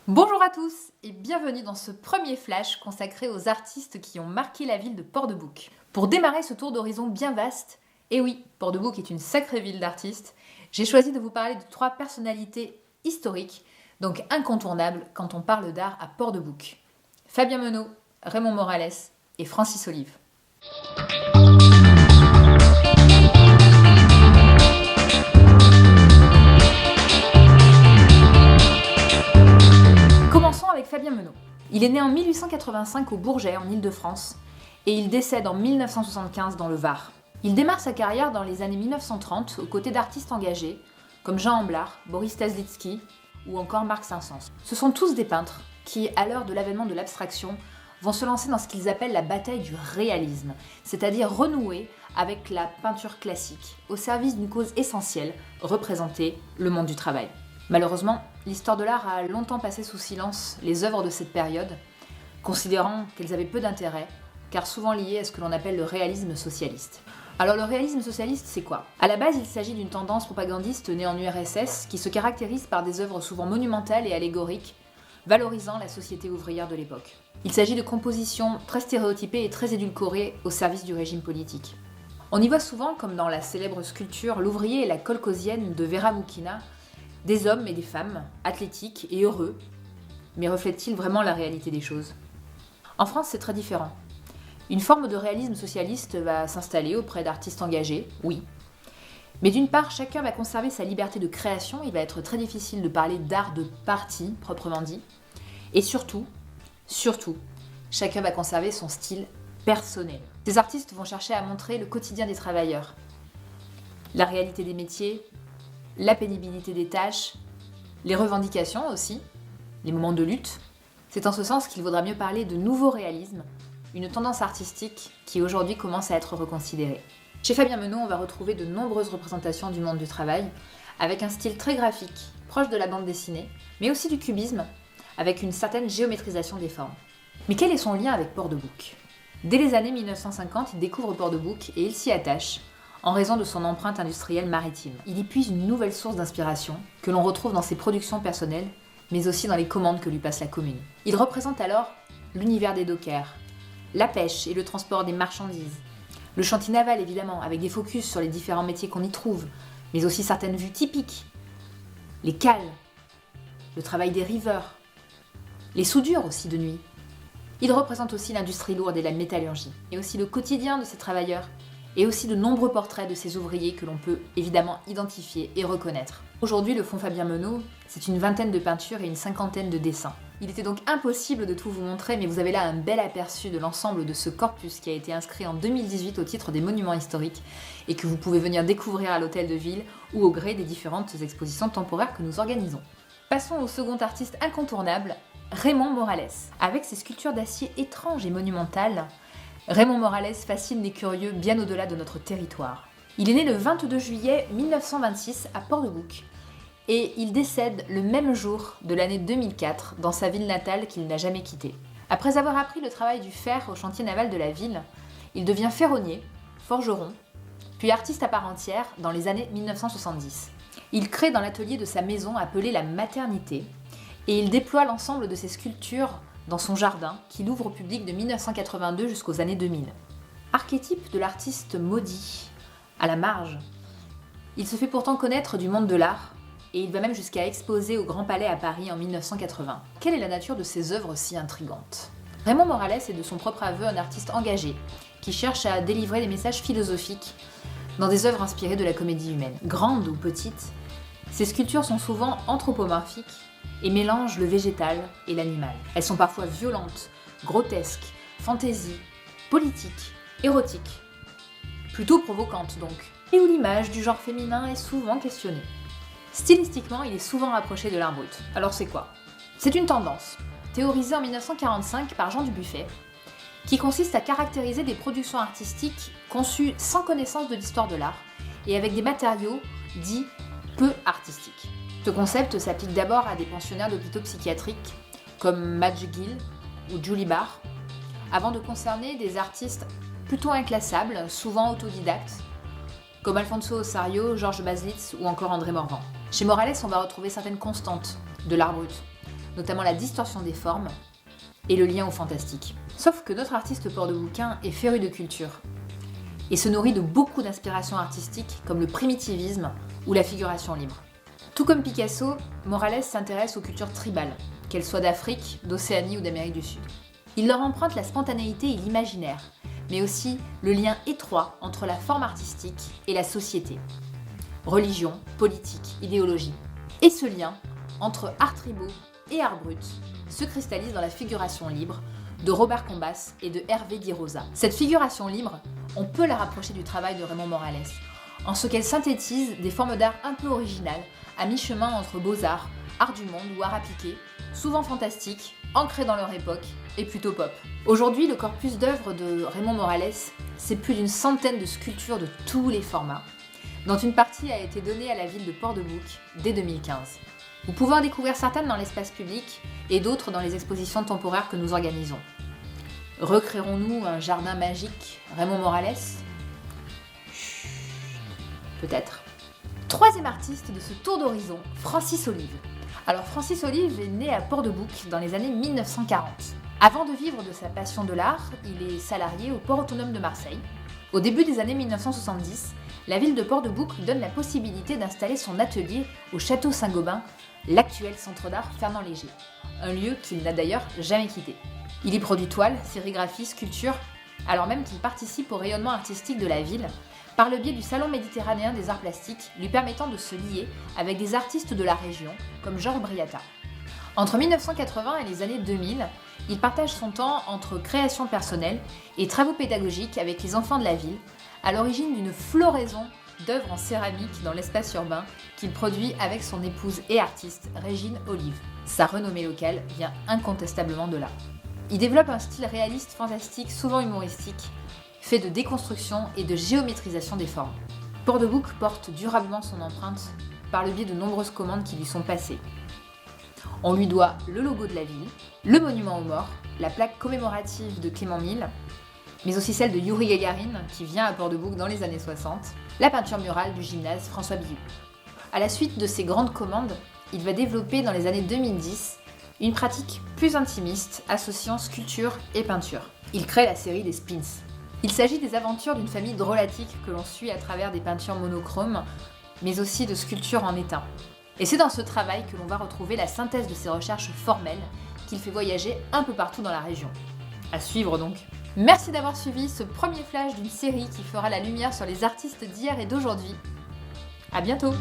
Bonjour à tous et bienvenue dans ce premier flash consacré aux artistes qui ont marqué la ville de Port-de-Bouc. Pour démarrer ce tour d'horizon bien vaste, et oui, Port-de-Bouc est une sacrée ville d'artistes, j'ai choisi de vous parler de 3 personnalités historiques, donc incontournables quand on parle d'art à Port-de-Bouc. Fabien Menot, Raymond Morales et Francis Olive. Commençons avec Fabien Menot. Il est né en 1885 au Bourget, en Île-de-France, et il décède en 1975 dans le Var. Il démarre sa carrière dans les années 1930 aux côtés d'artistes engagés comme Jean Amblard, Boris Tazlitsky ou encore Marc Saint-Saëns. Ce sont tous des peintres qui, à l'heure de l'avènement de l'abstraction, vont se lancer dans ce qu'ils appellent la bataille du réalisme, c'est-à-dire renouer avec la peinture classique, au service d'une cause essentielle, représenter le monde du travail. Malheureusement, l'histoire de l'art a longtemps passé sous silence les œuvres de cette période, considérant qu'elles avaient peu d'intérêt, car souvent liées à ce que l'on appelle le réalisme socialiste. Alors le réalisme socialiste, c'est quoi ? À la base, il s'agit d'une tendance propagandiste née en URSS qui se caractérise par des œuvres souvent monumentales et allégoriques, valorisant la société ouvrière de l'époque. Il s'agit de compositions très stéréotypées et très édulcorées au service du régime politique. On y voit souvent, comme dans la célèbre sculpture L'ouvrier et la colcosienne de Vera Moukhina, des hommes et des femmes, athlétiques et heureux, mais reflètent-ils vraiment la réalité des choses ? En France, c'est très différent. Une forme de réalisme socialiste va s'installer auprès d'artistes engagés, oui. Mais d'une part, chacun va conserver sa liberté de création, il va être très difficile de parler d'art de parti, proprement dit. Et surtout, chacun va conserver son style personnel. Ces artistes vont chercher à montrer le quotidien des travailleurs, la réalité des métiers, la pénibilité des tâches, les revendications aussi, les moments de lutte. C'est en ce sens qu'il vaudra mieux parler de nouveau réalisme, une tendance artistique qui aujourd'hui commence à être reconsidérée. Chez Fabien Menot, on va retrouver de nombreuses représentations du monde du travail, avec un style très graphique, proche de la bande dessinée, mais aussi du cubisme, avec une certaine géométrisation des formes. Mais quel est son lien avec Port-de-Bouc ? Dès les années 1950, il découvre Port-de-Bouc et il s'y attache, en raison de son empreinte industrielle maritime. Il y puise une nouvelle source d'inspiration, que l'on retrouve dans ses productions personnelles, mais aussi dans les commandes que lui passe la commune. Il représente alors l'univers des dockers, la pêche et le transport des marchandises, le chantier naval évidemment, avec des focus sur les différents métiers qu'on y trouve, mais aussi certaines vues typiques, les cales, le travail des riveurs, les soudures aussi de nuit. Il représente aussi l'industrie lourde et la métallurgie, et aussi le quotidien de ces travailleurs, et aussi de nombreux portraits de ces ouvriers que l'on peut évidemment identifier et reconnaître. Aujourd'hui, le fonds Fabien Menot, c'est une vingtaine de peintures et une cinquantaine de dessins. Il était donc impossible de tout vous montrer, mais vous avez là un bel aperçu de l'ensemble de ce corpus qui a été inscrit en 2018 au titre des monuments historiques et que vous pouvez venir découvrir à l'hôtel de ville ou au gré des différentes expositions temporaires que nous organisons. Passons au second artiste incontournable, Raymond Morales. Avec ses sculptures d'acier étranges et monumentales, Raymond Morales fascine les curieux bien au-delà de notre territoire. Il est né le 22 juillet 1926 à Port-de-Bouc et il décède le même jour de l'année 2004 dans sa ville natale qu'il n'a jamais quittée. Après avoir appris le travail du fer au chantier naval de la ville, il devient ferronnier, forgeron, puis artiste à part entière dans les années 1970. Il crée dans l'atelier de sa maison appelée la Maternité et il déploie l'ensemble de ses sculptures dans son jardin, qu'il ouvre au public de 1982 jusqu'aux années 2000. Archétype de l'artiste maudit, à la marge, il se fait pourtant connaître du monde de l'art, et il va même jusqu'à exposer au Grand Palais à Paris en 1980. Quelle est la nature de ces œuvres si intrigantes ? Raymond Morales est de son propre aveu un artiste engagé, qui cherche à délivrer des messages philosophiques dans des œuvres inspirées de la comédie humaine. Grandes ou petites, ces sculptures sont souvent anthropomorphiques, et mélangent le végétal et l'animal. Elles sont parfois violentes, grotesques, fantaisie, politiques, érotiques. Plutôt provocantes donc. Et où l'image du genre féminin est souvent questionnée. Stylistiquement, il est souvent rapproché de l'art brut. Alors c'est quoi ? C'est une tendance, théorisée en 1945 par Jean Dubuffet, qui consiste à caractériser des productions artistiques conçues sans connaissance de l'histoire de l'art et avec des matériaux dits peu artistiques. Ce concept s'applique d'abord à des pensionnaires d'hôpitaux psychiatriques comme Madge Gill ou Julie Barr, avant de concerner des artistes plutôt inclassables, souvent autodidactes, comme Alfonso Osario, Georges Baselitz ou encore André Morvan. Chez Morales, on va retrouver certaines constantes de l'art brut, notamment la distorsion des formes et le lien au fantastique. Sauf que notre artiste Port-de-Bouquin est féru de culture et se nourrit de beaucoup d'inspirations artistiques comme le primitivisme ou la figuration libre. Tout comme Picasso, Morales s'intéresse aux cultures tribales, qu'elles soient d'Afrique, d'Océanie ou d'Amérique du Sud. Il leur emprunte la spontanéité et l'imaginaire, mais aussi le lien étroit entre la forme artistique et la société. Religion, politique, idéologie. Et ce lien entre art tribaux et art brut se cristallise dans la figuration libre de Robert Combas et de Hervé Di Rosa. Cette figuration libre, on peut la rapprocher du travail de Raymond Morales, en ce qu'elle synthétise des formes d'art un peu originales, à mi-chemin entre beaux-arts, art du monde ou art appliqué, souvent fantastiques, ancrés dans leur époque et plutôt pop. Aujourd'hui, le corpus d'œuvres de Raymond Morales, c'est plus d'une centaine de sculptures de tous les formats, dont une partie a été donnée à la ville de Port-de-Bouc dès 2015. Vous pouvez en découvrir certaines dans l'espace public et d'autres dans les expositions temporaires que nous organisons. Recréerons-nous un jardin magique Raymond Morales ? Chut, peut-être. Troisième artiste de ce tour d'horizon, Francis Olive. Alors Francis Olive est né à Port-de-Bouc dans les années 1940. Avant de vivre de sa passion de l'art, il est salarié au port autonome de Marseille. Au début des années 1970, la ville de Port-de-Bouc lui donne la possibilité d'installer son atelier au Château Saint-Gobain, l'actuel centre d'art Fernand Léger, un lieu qu'il n'a d'ailleurs jamais quitté. Il y produit toiles, sérigraphies, sculptures, alors même qu'il participe au rayonnement artistique de la ville, par le biais du Salon méditerranéen des arts plastiques, lui permettant de se lier avec des artistes de la région, comme Georges Briata. Entre 1980 et les années 2000, il partage son temps entre création personnelle et travaux pédagogiques avec les enfants de la ville, à l'origine d'une floraison d'œuvres en céramique dans l'espace urbain qu'il produit avec son épouse et artiste Régine Olive. Sa renommée locale vient incontestablement de là. Il développe un style réaliste fantastique, souvent humoristique, fait de déconstruction et de géométrisation des formes. Port-de-Bouc porte durablement son empreinte par le biais de nombreuses commandes qui lui sont passées. On lui doit le logo de la ville, le monument aux morts, la plaque commémorative de Clément Mille, mais aussi celle de Youri Gagarin qui vient à Port-de-Bouc dans les années 60, la peinture murale du gymnase François Billoux. À la suite de ces grandes commandes, il va développer dans les années 2010 une pratique plus intimiste associant sculpture et peinture. Il crée la série des Spins. Il s'agit des aventures d'une famille drôlatique que l'on suit à travers des peintures monochromes, mais aussi de sculptures en étain. Et c'est dans ce travail que l'on va retrouver la synthèse de ses recherches formelles qu'il fait voyager un peu partout dans la région. À suivre donc. Merci d'avoir suivi ce premier flash d'une série qui fera la lumière sur les artistes d'hier et d'aujourd'hui. À bientôt!